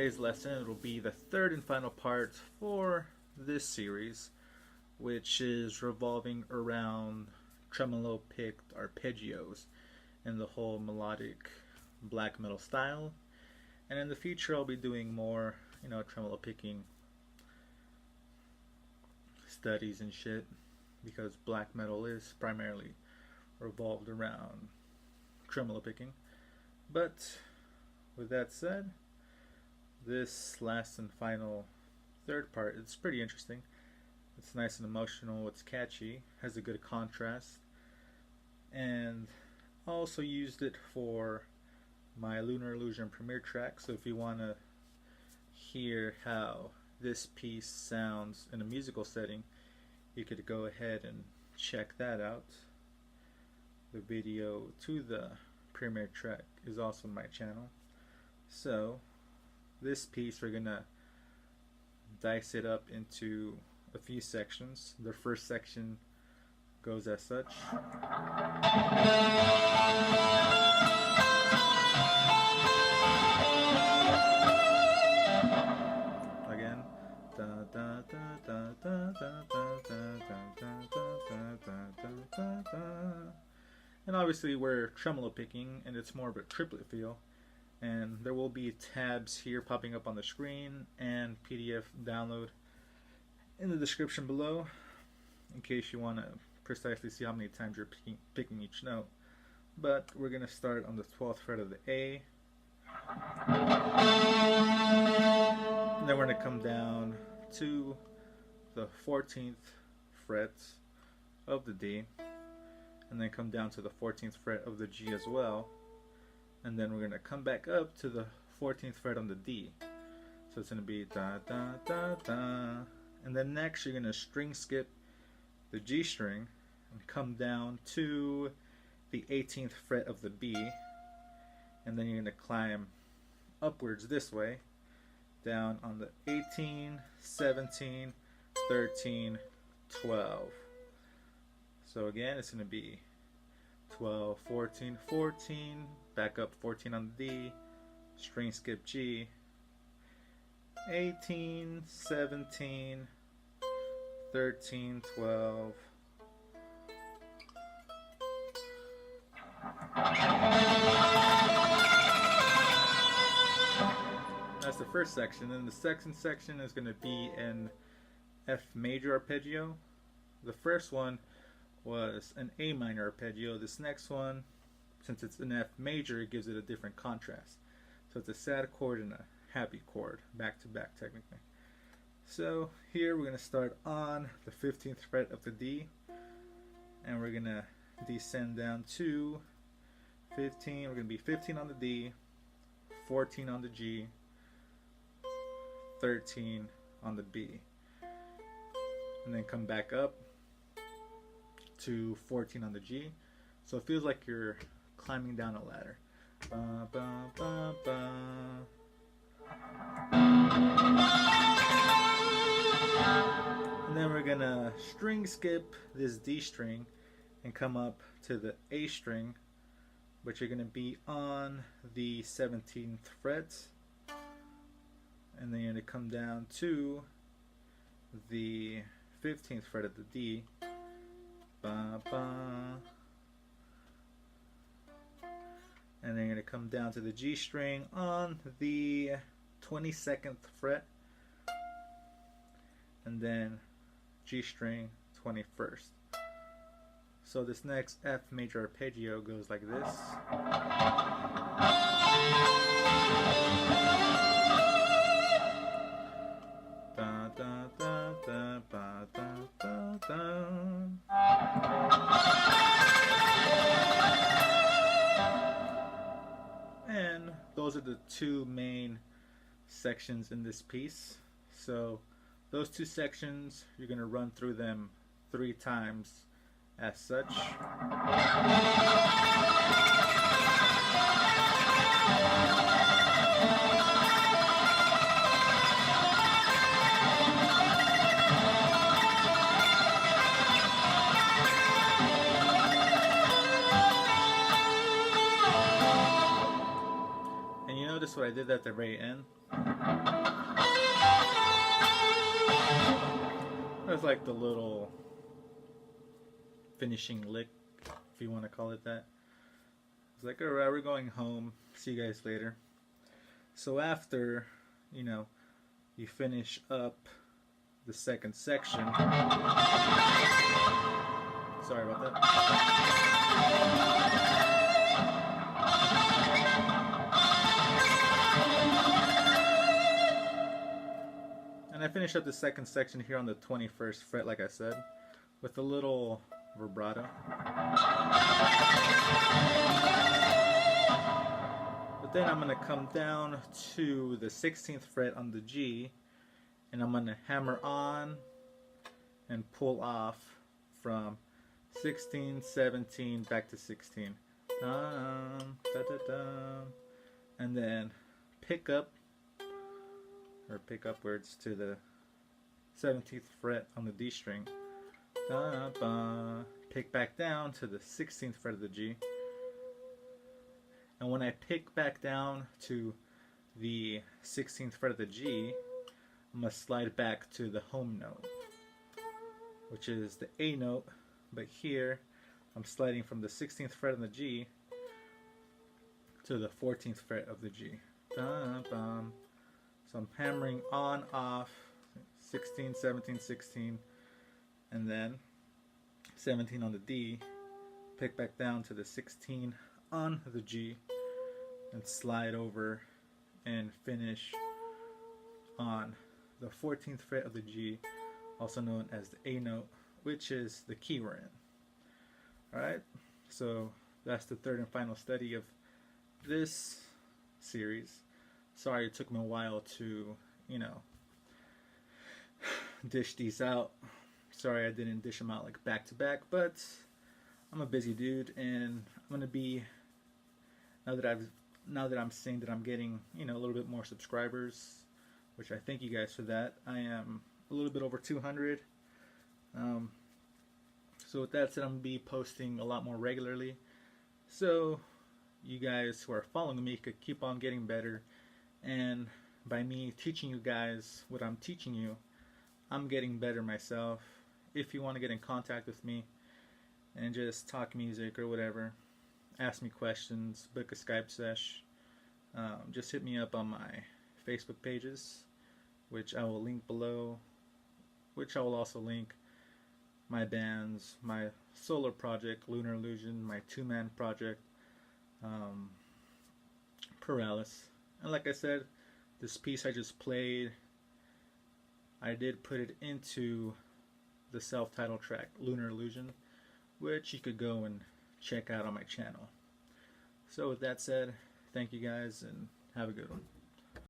today's lesson. It'll be the third and final part for this series, which is revolving around tremolo picked arpeggios and the whole melodic black metal style. And in the future I'll be doing more, tremolo picking studies and shit, because black metal is primarily revolved around tremolo picking. But with that said, this last and final third part, it's pretty interesting. It's nice and emotional, it's catchy, has a good contrast, and I also used it for my Lunar Illusion premiere track. So if you want to hear how this piece sounds in a musical setting, you could go ahead and check that out. The video to the premiere track is also on my channel. So this piece, we're gonna dice it up into a few sections. The first section goes as such. Again. And obviously we're tremolo picking, and it's more of a triplet feel. And there will be tabs here popping up on the screen and PDF download in the description below, in case you want to precisely see how many times you're picking each note. But we're going to start on the 12th fret of the A, and then we're going to come down to the 14th fret of the D, and then come down to the 14th fret of the G as well. And then we're going to come back up to the 14th fret on the D. So it's going to be da da da da. And then next you're going to string skip the G string and come down to the 18th fret of the B. And then you're going to climb upwards this way, down on the 18, 17, 13, 12. So again, it's going to be 12, 14, 14, back up 14 on the D, string skip G, 18, 17, 13, 12. That's the first section. Then the second section is going to be an F major arpeggio. The first one was an A minor arpeggio. This next one, since it's an F major, it gives it a different contrast. So it's a sad chord and a happy chord, back to back technically. So here we're going to start on the 15th fret of the D, and we're going to descend down to 15. We're going to be 15 on the D, 14 on the G, 13 on the B, and then come back up to 14 on the G. So it feels like you're climbing down a ladder. Ba, ba, ba, ba. And then we're gonna string skip this D string and come up to the A string, but you're gonna be on the 17th fret, and then you're gonna come down to the 15th fret of the D. Ba, ba. And then you're going to come down to the G string on the 22nd fret, and then G string 21st. So this next F major arpeggio goes like this. Da, da, da, da, ba, da, da, da. And those are the two main sections in this piece. So those two sections, you're going to run through them 3 times as such. And you notice what I did at the very end? That's like the little finishing lick, if you want to call it that. It's like, alright, we're going home. See you guys later. So after, you know, you finish up the second section. Sorry about that. And I finished up the second section here on the 21st fret, like I said, with a little vibrato. But then I'm going to come down to the 16th fret on the G, and I'm going to hammer on and pull off from 16, 17, back to 16. And then pick up, or pick upwards to the 17th fret on the D string. Pick back down to the 16th fret of the G. And when I pick back down to the 16th fret of the G, I'm going to slide back to the home note, which is the A note, but here I'm sliding from the 16th fret of the G to the 14th fret of the G. So I'm hammering on, off, 16, 17, 16, and then 17 on the D, pick back down to the 16 on the G, and slide over and finish on the 14th fret of the G, also known as the A note, which is the key we're in. Alright, so that's the third and final study of this series. Sorry it took me a while to, you know, dish these out. Sorry I didn't dish them out like back to back, but I'm a busy dude, and I'm gonna be, now that I'm seeing that I'm getting, you know, a little bit more subscribers, which I thank you guys for that. I am a little bit over 200. So with that said, I'm gonna be posting a lot more regularly, so you guys who are following me could keep on getting better. And by me teaching you guys what I'm teaching you, I'm getting better myself. If you want to get in contact with me and just talk music or whatever, ask me questions, book a Skype sesh, just hit me up on my Facebook pages, which I will link below, which I will also link my bands, my solo project, Lunar Illusion, my two-man project, Paralysis. And like I said, this piece I just played, I did put it into the self-titled track, Lunar Illusion, which you could go and check out on my channel. So with that said, thank you guys and have a good one.